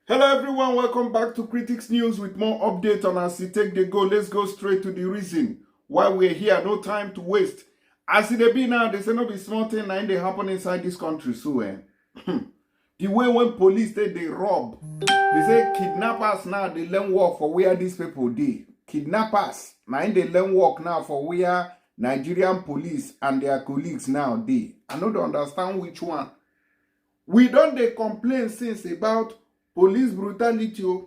Hello everyone, welcome back to Critics News with more updates on as it take the go. Let's go straight to the reason why we're here. No time to waste. As it be now, there's no be small thing and they happen inside this country. So the way when police they rob, they say kidnappers now they learn work for where these people dey. Kidnappers now they learn work now for where Nigerian police and their colleagues now dey. I don't understand which one. We don't they complain since about police brutality,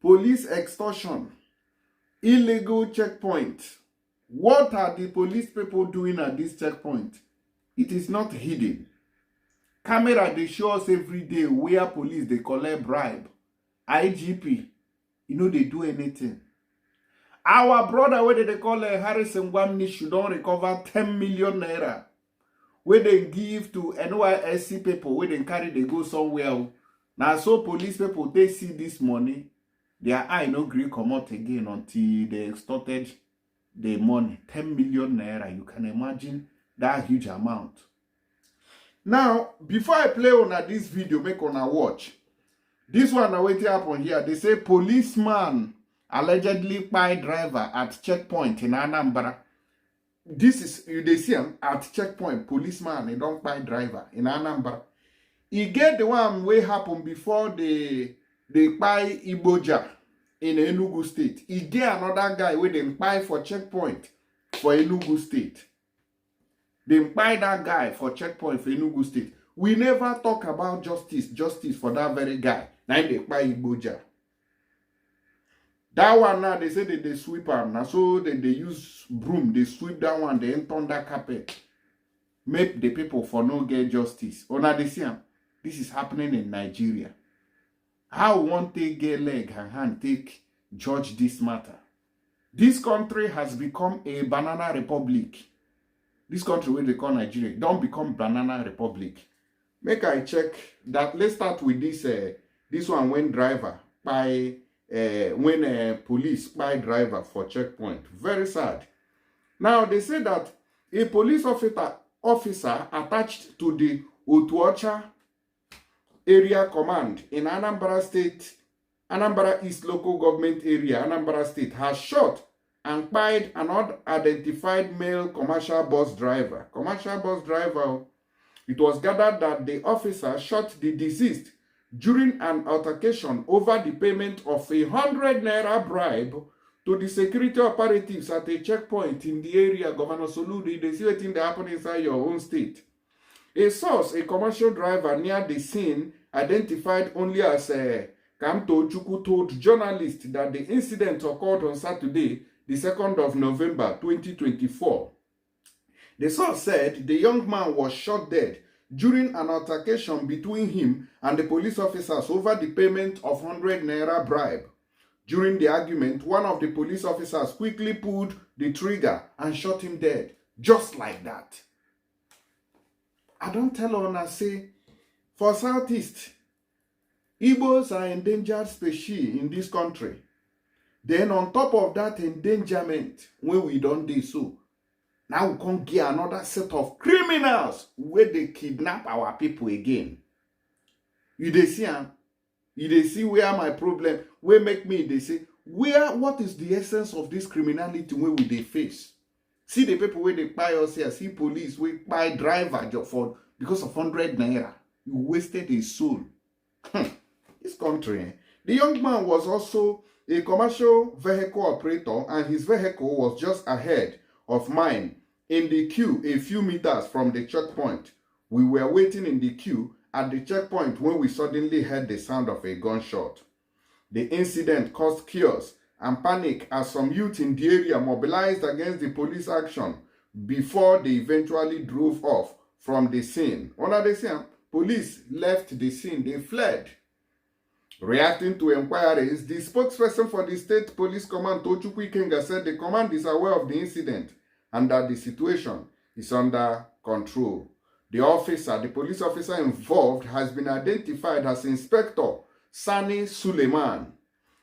police extortion, illegal checkpoint. What are the police people doing at this checkpoint? It is not hidden. Camera they show us every day where police they collect bribe. IGP, they do anything. Our brother, where they call Harrison Wamnish, don't recover 10 million naira. Where they give to NYSC people, where they carry they go somewhere. Now, so police people, they see this money, their eye no gree come out again until they extorted the money, 10 million naira. You can imagine that huge amount. Now, before I play on this video, make on a watch. This one, I waiting up on here. They say policeman allegedly Kpai driver at checkpoint in Anambra. This is, they see him at checkpoint, policeman, they don't Kpai driver in Anambra. He get the one wey happen before the Kpai Iboja in Enugu State. He get another guy wey dem Kpai for checkpoint for Enugu State. Dem Kpai that guy for checkpoint for Enugu State. We never talk about justice for that very guy. Now they Kpai Iboja. That one now they say they sweep am. Now so they use broom, they sweep that one, they enter that carpet. Make the people for no get justice. Una they see am. This is happening in Nigeria. How one take get leg and hand take judge this matter? This country has become a banana republic. This country where they call Nigeria don't become banana republic. Make I check that. Let's start with this one when driver by police by driver for checkpoint. Very sad. Now they say that a police officer attached to the Otuocha Area Command in Anambra State, Anambra East Local Government Area, Anambra State, has shot and kpied an unidentified male commercial bus driver. It was gathered that the officer shot the deceased during an altercation over the payment of 100 naira bribe to the security operatives at a checkpoint in the area. Governor Soludo, they see what thing that happened inside your own state. A source, a commercial driver near the scene, identified only as Kamto Chukwu, told journalists that the incident occurred on Saturday, the 2nd of November, 2024. The source said the young man was shot dead during an altercation between him and the police officers over the payment of 100 naira bribe. During the argument, one of the police officers quickly pulled the trigger and shot him dead, just like that. I don't tell her, say, for Southeast, Igbos are endangered species in this country. Then on top of that endangerment, when we don't do so, now we can't get another set of criminals where they kidnap our people again. You dey see, you dey see where my problem, where make me, they say, what is the essence of this criminality where we they face? See the people where they buy us here, see police, we buy driver job for because of 100 naira. You wasted his soul. This country. The young man was also a commercial vehicle operator and his vehicle was just ahead of mine in the queue a few meters from the checkpoint. We were waiting in the queue at the checkpoint when we suddenly heard the sound of a gunshot. The incident caused chaos and panic as some youth in the area mobilized against the police action before they eventually drove off from the scene. Under the scene, police left the scene, they fled. Reacting to inquiries, the spokesperson for the State Police Command, Tochukwu Ikenga, said the command is aware of the incident and that the situation is under control. The police officer involved has been identified as Inspector Sani Suleiman.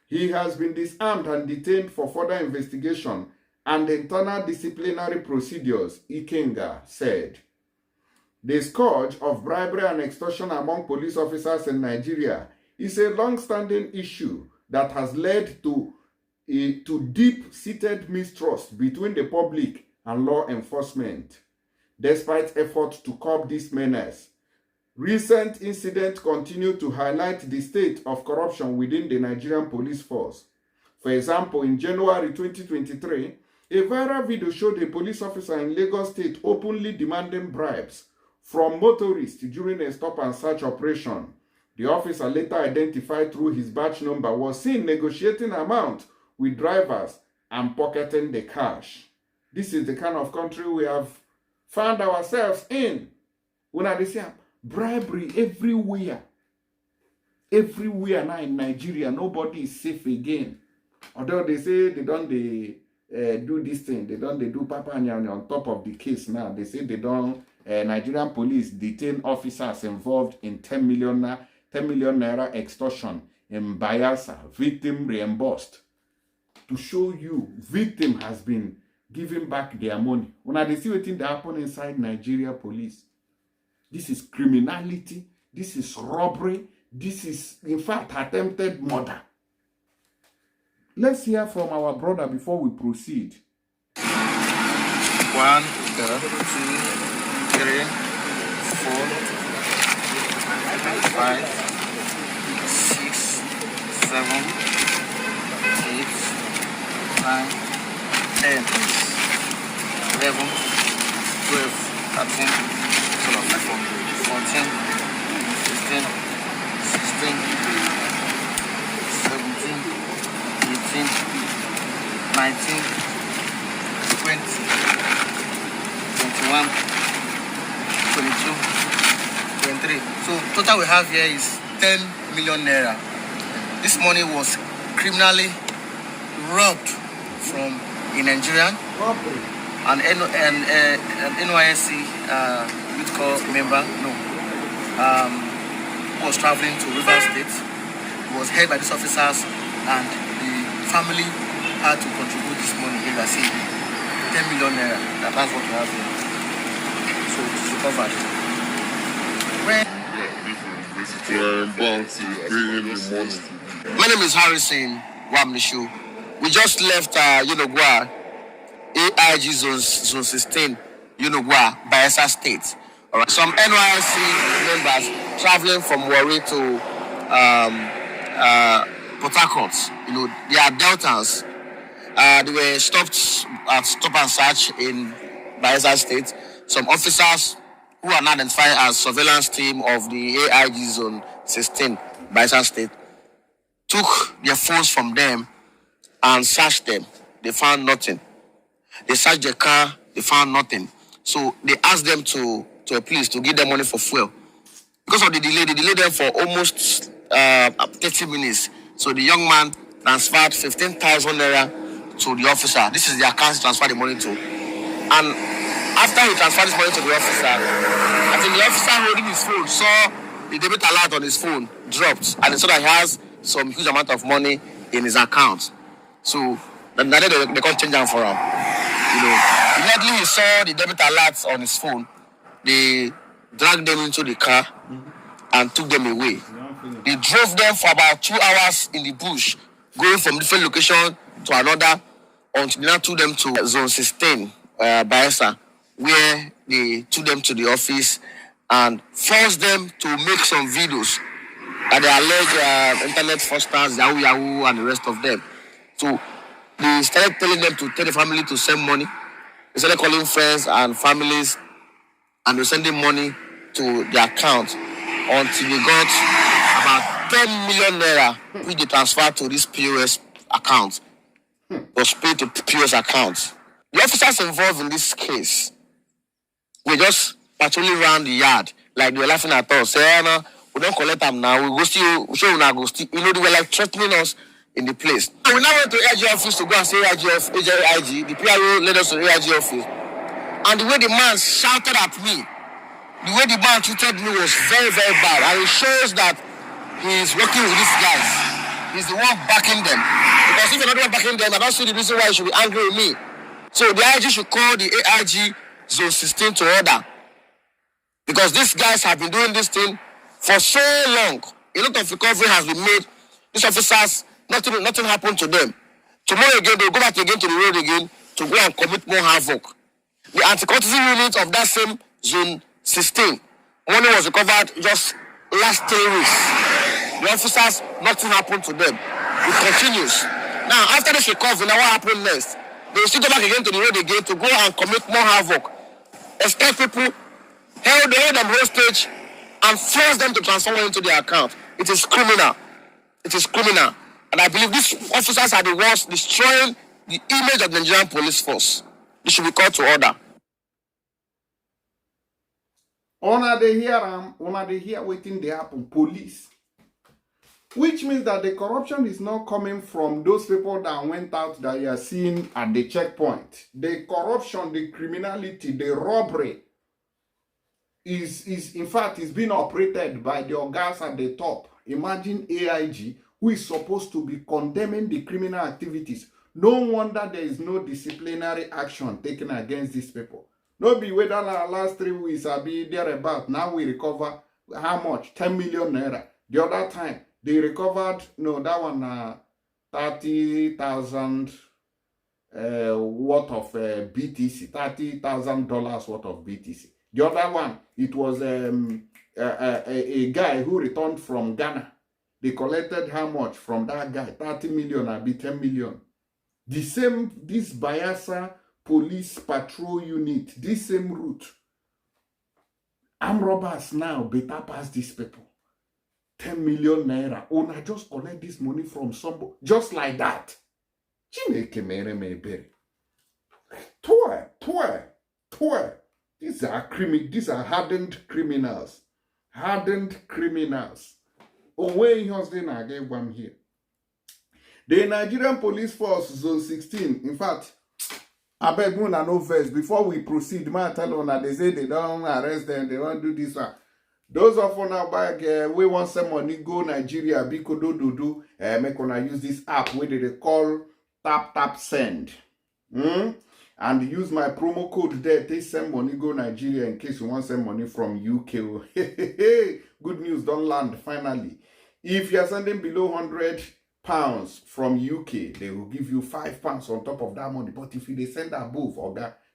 He has been disarmed and detained for further investigation and internal disciplinary procedures, Ikenga said. The scourge of bribery and extortion among police officers in Nigeria is a long-standing issue that has led to deep-seated mistrust between the public and law enforcement. Despite efforts to curb this menace, recent incidents continue to highlight the state of corruption within the Nigerian police force. For example, in January 2023, a viral video showed a police officer in Lagos State openly demanding bribes from motorists during a stop-and-search operation. The officer, later identified through his badge number, was seen negotiating amount with drivers and pocketing the cash. This is the kind of country we have found ourselves in. When they say bribery everywhere. Everywhere now in Nigeria, nobody is safe again. Although they say they don't do this thing, they do papa on top of the case now. They say they don't, Nigerian police detain officers involved in 10 million naira extortion in Bayelsa, victim reimbursed. To show you, victim has been giving back their money. When they see what thing that happen inside Nigeria police, this is criminality, this is robbery, this is, in fact, attempted murder. Let's hear from our brother before we proceed. 1, 2, 3, 4, 5, 6, 7, 8, 9, 10, 11, 12, 13, 14, 15, 16, 17, 18, 19, 20, 21, 22, 23. So total we have here is 10 million naira. This money was criminally robbed from a Nigerian and NYSC youth corps member, who was traveling to Rivers State. He was held by these officers and the family had to contribute this money here. I see 10 million naira. That's what we have here. So it's recovered. My name is Harrison Wamnishu. We just left Unogwa, AIG Zone 16, Unogwa, Bayelsa State. All right. Some NYSC members traveling from Warri to Port Harcourt. They are Deltans. They were stopped at stop and search in Bayelsa State. Some officers who are now identified as surveillance team of the AIG Zone 16, Bayelsa State, took their phones from them and searched them. They found nothing. They searched their car. They found nothing. So they asked them to a police to give them money for fuel. Because of the delay, they delayed them for almost 30 minutes. So the young man transferred 15,000 naira to the officer. This is the account he transferred the money to. And after he transferred this money to the officer, I think the officer holding his phone saw the debit alert on his phone dropped, and he saw that he has some huge amount of money in his account. So then they can't change them for him. Immediately he saw the debit alerts on his phone, they dragged them into the car and took them away. They drove them for about 2 hours in the bush, going from different location to another, until they now took them to Zone 16, Bayelsa, where they took them to the office and forced them to make some videos that they alleged internet fraudsters, Yahoo, and the rest of them. So they started telling them to tell the family to send money. They started calling friends and families, and they were sending money to their account until they got about 10 million naira, which they transferred to this POS account. Was paid to POS accounts. The officers involved in this case were just patrolling around the yard, like they were laughing at us. Say, no, we don't collect them now. We go still, show we go still. They were like threatening us in the place. So we now went to AIG office to go and say AIG. The PRO led us to AIG office. And the way the man shouted at me, the way the man treated me was very, very bad. And it shows that he's working with these guys. He's the one backing them. Because if you're not the one backing them, I don't see the reason why you should be angry with me. So the AIG should call the AIG Zone 16 to order. Because these guys have been doing this thing for so long. A lot of recovery has been made. These officers, nothing happened to them. Tomorrow again, they'll go back again to the road again to go and commit more havoc. The anti-cultism unit of that same Zone 16, money was recovered just last 3 weeks. The officers, nothing happened to them. It continues. Now, after this recovery, now what happened next? They will still go back again to the road again to go and commit more havoc. Expect people, hold them hostage, and force them to transfer money into their account. It is criminal. It is criminal. And I believe these officers are the ones destroying the image of the Nigerian police force. They should be called to order. Una they hear waiting they happen, police. Which means that the corruption is not coming from those people that went out that you are seeing at the checkpoint. The corruption, the criminality, the robbery is in fact is being operated by the organs at the top. Imagine AIG, who is supposed to be condemning the criminal activities. No wonder there is no disciplinary action taken against these people. No be whether last 3 weeks I be there about. Now we recover how much? 10 million naira. The other time they recovered, no, that one 30,000 worth of BTC, $30,000 worth of BTC. The other one, it was a guy who returned from Ghana. They collected how much from that guy? 30 million, I be 10 million. The same, this Bayelsa police patrol unit, this same route. Armed robbers now better pass these people. 10 million naira. Oh, now just collect this money from somebody. Just like that. These are hardened criminals. Hardened criminals. Oh, where husband I gave one here. The Nigerian Police Force Zone 16. In fact, I beg you no verse. Before we proceed, man tell on they say they don't arrest them, they don't do this one. Those of us now back, we want some money go Nigeria, Biko do make on use this app where they call tap send. And use my promo code there. Take some money go Nigeria in case you want some money from UK. Good news, don't land finally. If you are sending below £100 from UK, they will give you £5 on top of that money. But if you send above,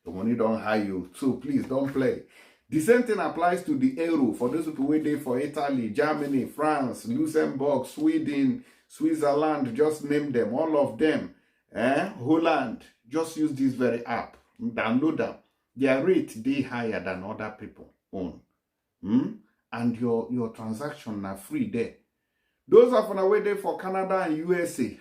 the money don't hire you. So please don't play. The same thing applies to the euro for those people waiting for Italy, Germany, France, Luxembourg, Sweden, Switzerland, just name them, all of them. Holland, just use this very app. Download them. Their rate they higher than other people own. And your transaction are free there. Those are on the way there for Canada and USA.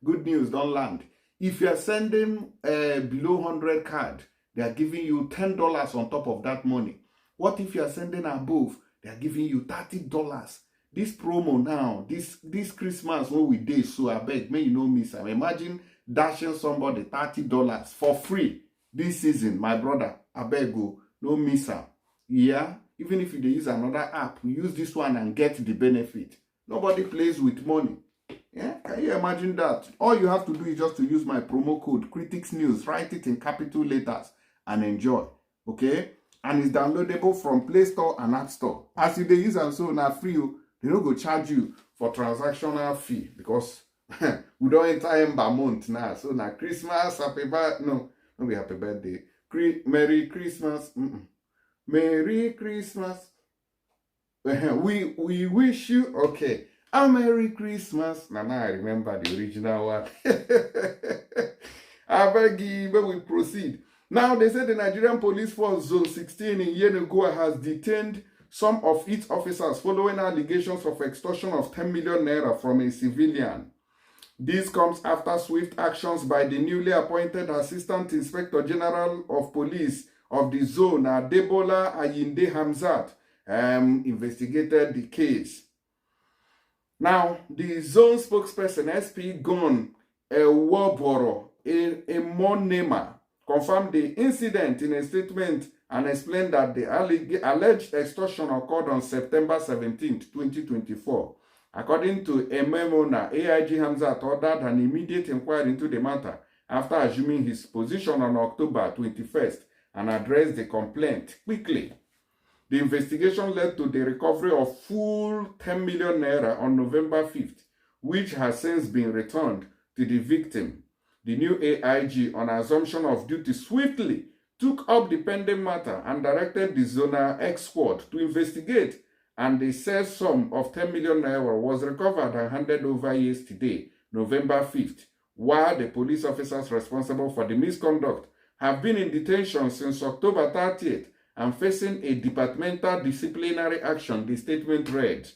Good news, don't land. If you are sending below 100 card, they are giving you $10 on top of that money. What if you are sending above? They are giving you $30. This promo now, this Christmas when we did, so I beg, may you know miss. Imagine dashing somebody $30 for free this season, my brother. I beg you, no miss out. Yeah, even if you use another app, use this one and get the benefit. Nobody plays with money. Yeah, can you imagine that? All you have to do is just to use my promo code Critics News, write it in capital letters, and enjoy. Okay, and it's downloadable from Play Store and App Store. As you use and so now free, they don't go charge you for transactional fee because we don't enter Ember month now. So now Christmas, happy birthday. No be happy birthday. Merry Christmas. Merry Christmas. We wish you okay. A Merry Christmas. Now I remember the original one. I beg you, but we proceed. Now they say the Nigerian Police Force Zone 16 in Yenagoa has detained some of its officers following allegations of extortion of 10 million naira from a civilian. This comes after swift actions by the newly appointed Assistant Inspector General of Police of the zone, Adebola Ayinde Hamzat, investigated the case. Now, the zone spokesperson, SP Gon Ewoboro Emonema, confirmed the incident in a statement and explained that the alleged extortion occurred on September 17, 2024. According to Ememona, AIG Hamzat ordered an immediate inquiry into the matter after assuming his position on October 21st and addressed the complaint quickly. The investigation led to the recovery of full 10 million naira on November 5th, which has since been returned to the victim. The new AIG, on assumption of duty, swiftly took up the pending matter and directed the Zonal X squad to investigate, and the said sum of 10 million naira was recovered and handed over yesterday, November 5th, while the police officers responsible for the misconduct have been in detention since October 30th and facing a departmental disciplinary action, the statement read.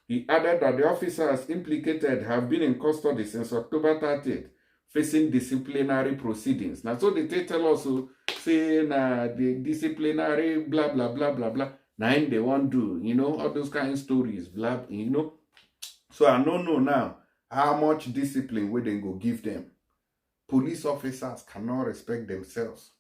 He added that the officers implicated have been in custody since October 30th, facing disciplinary proceedings. Now, so they tell us, say, the disciplinary blah, blah, blah, blah, blah. Now, they won't do, all those kind of stories, blah, So I don't know now how much discipline will they go give them. Police officers cannot respect themselves.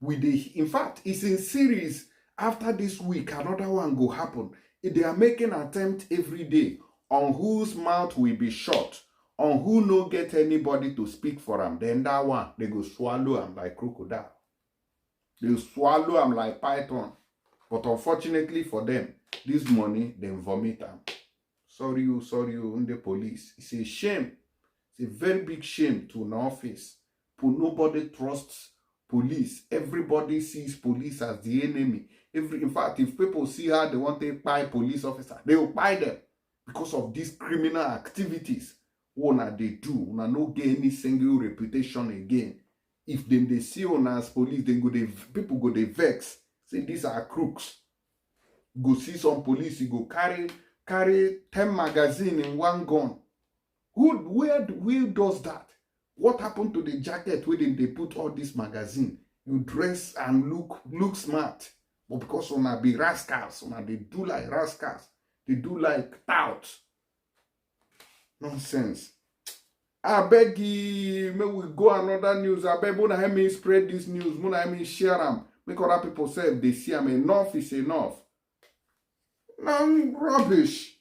In fact, it's in series. After this week, another one go happen. They are making attempt every day on whose mouth will be shut, on who no get anybody to speak for them. Then that one, they go swallow them like crocodile. They swallow them like python. But unfortunately for them, this money, they vomit them. Sorry you, the police. It's a shame. It's a very big shame to an office. Nobody trusts police. Everybody sees police as the enemy. In fact, if people see how they want to buy police officer, they will buy them because of these criminal activities. What they do, una no get any single reputation again. If then they see on as police, then people go they vex. Say these are crooks. Go see some police, you go carry 10 magazines in one gun. Who does that? What happened to the jacket where they put all this magazine? You dress and look smart. But because una be rascals, they do like rascals. They do like touts. Nonsense. I beg you, may we go another news. I beg you, me spread this news. Me share them. Make other people say they see them. Enough is enough. No, rubbish.